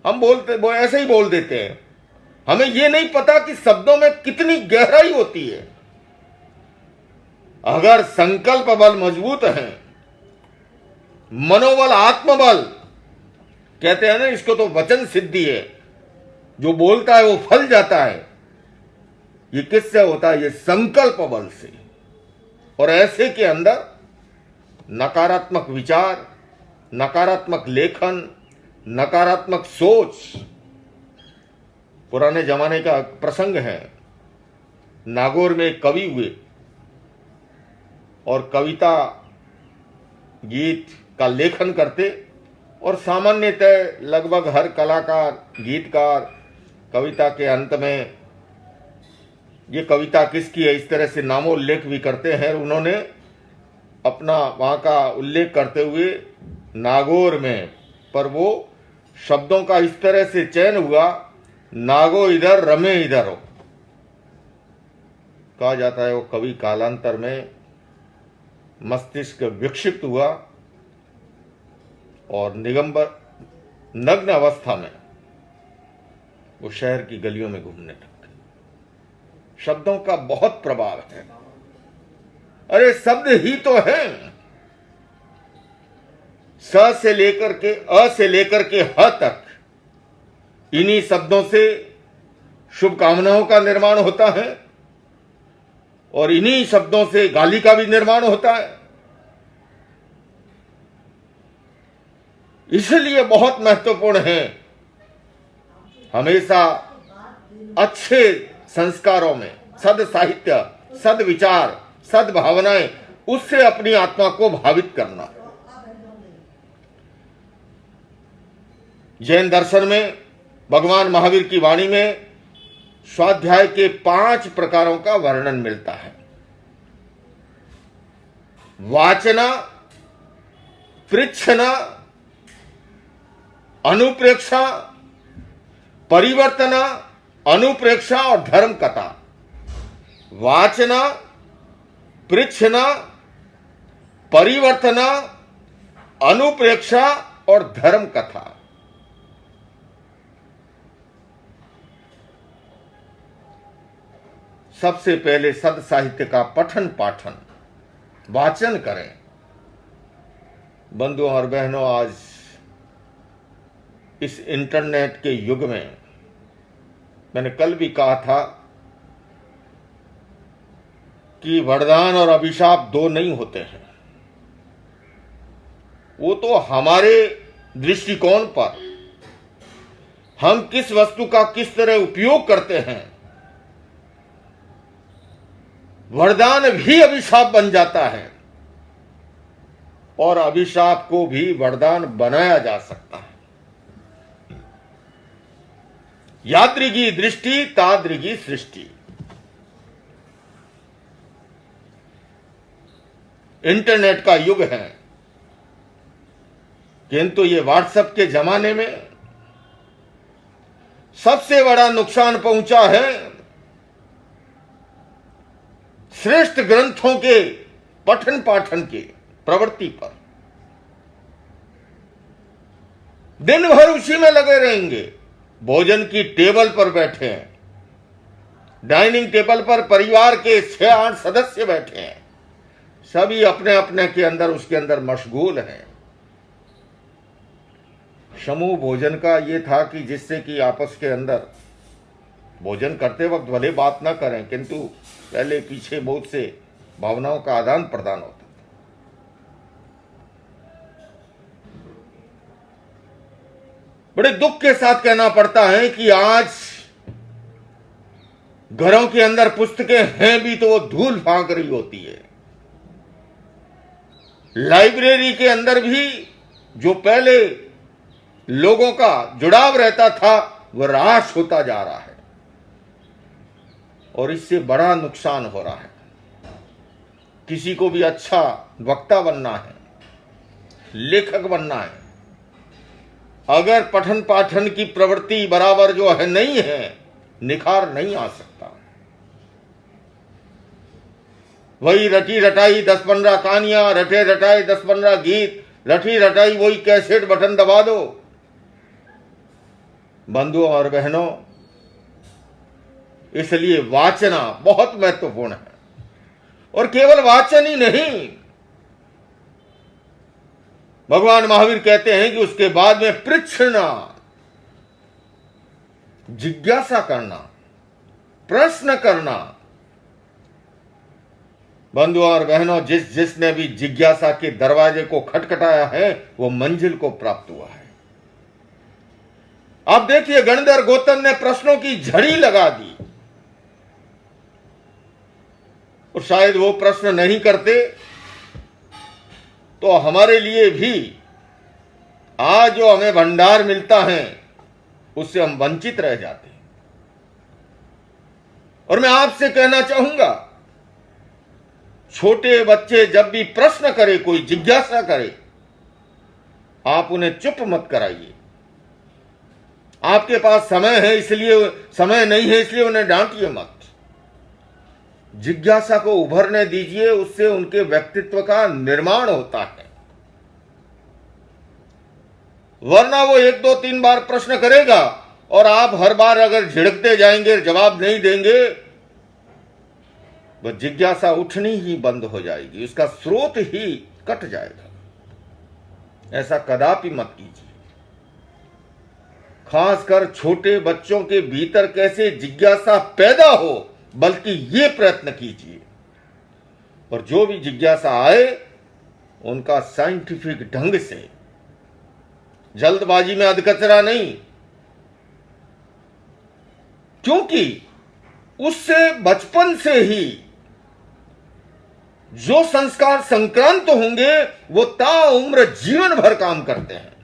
हम बोलते वो ऐसे ही बोल देते हैं। हमें ये नहीं पता कि शब्दों में कितनी गहराई होती है। अगर संकल्प बल मजबूत है, मनोबल, आत्मबल, कहते हैं ना इसको तो वचन सिद्धि है, जो बोलता है वो फल जाता है। ये किससे होता है? ये संकल्प बल से। और ऐसे के अंदर नकारात्मक विचार, नकारात्मक लेखन, नकारात्मक सोच। पुराने जमाने का प्रसंग है, नागौर में एक कवि हुए और कविता गीत का लेखन करते, और सामान्यतः लगभग हर कलाकार, गीतकार कविता के अंत में ये कविता किसकी है इस तरह से नामोल्लेख भी करते हैं। उन्होंने अपना वहाँ का उल्लेख करते हुए नागौर में, पर वो शब्दों का इस तरह से चयन हुआ, नागो इधर रमे इधर हो, कहा जाता है। वो कवि कालांतर में मस्तिष्क विक्षिप्त हुआ और निगंबर नग्न अवस्था में वो शहर की गलियों में घूमने लग गए। शब्दों का बहुत प्रभाव है। अरे शब्द ही तो है। स से लेकर के अ से लेकर के ह तक, इन्हीं शब्दों से शुभकामनाओं का निर्माण होता है और इन्हीं शब्दों से गाली का भी निर्माण होता है। इसलिए बहुत महत्वपूर्ण है हमेशा अच्छे संस्कारों में सद साहित्य, सद विचार, सद भावनाएं, उससे अपनी आत्मा को भावित करना। जैन दर्शन में भगवान महावीर की वाणी में स्वाध्याय के 5 प्रकारों का वर्णन मिलता है। वाचना, पृच्छना, अनुप्रेक्षा, परिवर्तना, अनुप्रेक्षा और धर्म कथा। वाचना, पृच्छना, परिवर्तना, अनुप्रेक्षा और धर्म कथा। सबसे पहले सद साहित्य का पठन पाठन, वाचन करें। बंधुओं और बहनों, आज इस इंटरनेट के युग में, मैंने कल भी कहा था कि वरदान और अभिशाप 2 नहीं होते हैं। वो तो हमारे दृष्टिकोण पर, हम किस वस्तु का किस तरह उपयोग करते हैं, वरदान भी अभिशाप बन जाता है और अभिशाप को भी वरदान बनाया जा सकता है। यादृगी दृष्टि तादृगी सृष्टि। इंटरनेट का युग है, किंतु ये व्हाट्सएप के जमाने में सबसे बड़ा नुकसान पहुंचा है श्रेष्ठ ग्रंथों के पठन पाठन की प्रवृत्ति पर। दिन भर उसी में लगे रहेंगे। भोजन की टेबल पर बैठे हैं, डाइनिंग टेबल पर परिवार के 6-8 सदस्य बैठे हैं, सभी अपने अपने के अंदर उसके अंदर मशगूल हैं। समूह भोजन का ये था कि जिससे कि आपस के अंदर भोजन करते वक्त भले बात ना करें, किंतु पहले पीछे बहुत से भावनाओं का आदान प्रदान होता था। बड़े दुख के साथ कहना पड़ता है कि आज घरों के अंदर पुस्तकें हैं भी तो वो धूल फांक रही होती है। लाइब्रेरी के अंदर भी जो पहले लोगों का जुड़ाव रहता था वह ह्रास होता जा रहा है और इससे बड़ा नुकसान हो रहा है। किसी को भी अच्छा वक्ता बनना है, लेखक बनना है, अगर पठन पाठन की प्रवृत्ति बराबर जो है नहीं है, निखार नहीं आ सकता। वही रटी रटाई 10-15 कहानियां, रटे रटाई 10-15 गीत, रटी रटाई वही कैसेट बटन दबा दो, बंधुओं और बहनों, इसलिए वाचना बहुत महत्वपूर्ण है। और केवल वाचन ही नहीं, भगवान महावीर कहते हैं कि उसके बाद में पृच्छना, जिज्ञासा करना, प्रश्न करना। बंधुओं और बहनों, जिसने भी जिज्ञासा के दरवाजे को खटखटाया है वो मंजिल को प्राप्त हुआ है। आप देखिए, गणधर गौतम ने प्रश्नों की झड़ी लगा दी, और शायद वो प्रश्न नहीं करते तो हमारे लिए भी आज जो हमें भंडार मिलता है उससे हम वंचित रह जाते हैं। और मैं आपसे कहना चाहूंगा, छोटे बच्चे जब भी प्रश्न करे, कोई जिज्ञासा करे, आप उन्हें चुप मत कराइए। आपके पास समय है इसलिए, समय नहीं है इसलिए उन्हें डांटिए मत। जिज्ञासा को उभरने दीजिए, उससे उनके व्यक्तित्व का निर्माण होता है। वरना वो 1 2 3 बार प्रश्न करेगा और आप हर बार अगर झिड़कते जाएंगे, जवाब नहीं देंगे, वह जिज्ञासा उठनी ही बंद हो जाएगी, उसका स्रोत ही कट जाएगा। ऐसा कदापि मत कीजिए। खासकर छोटे बच्चों के भीतर कैसे जिज्ञासा पैदा हो, बल्कि ये प्रयत्न कीजिए। और जो भी जिज्ञासा आए, उनका साइंटिफिक ढंग से, जल्दबाजी में अधकचरा नहीं, क्योंकि उससे बचपन से ही जो संस्कार संक्रांत होंगे वो ताउम्र जीवन भर काम करते हैं।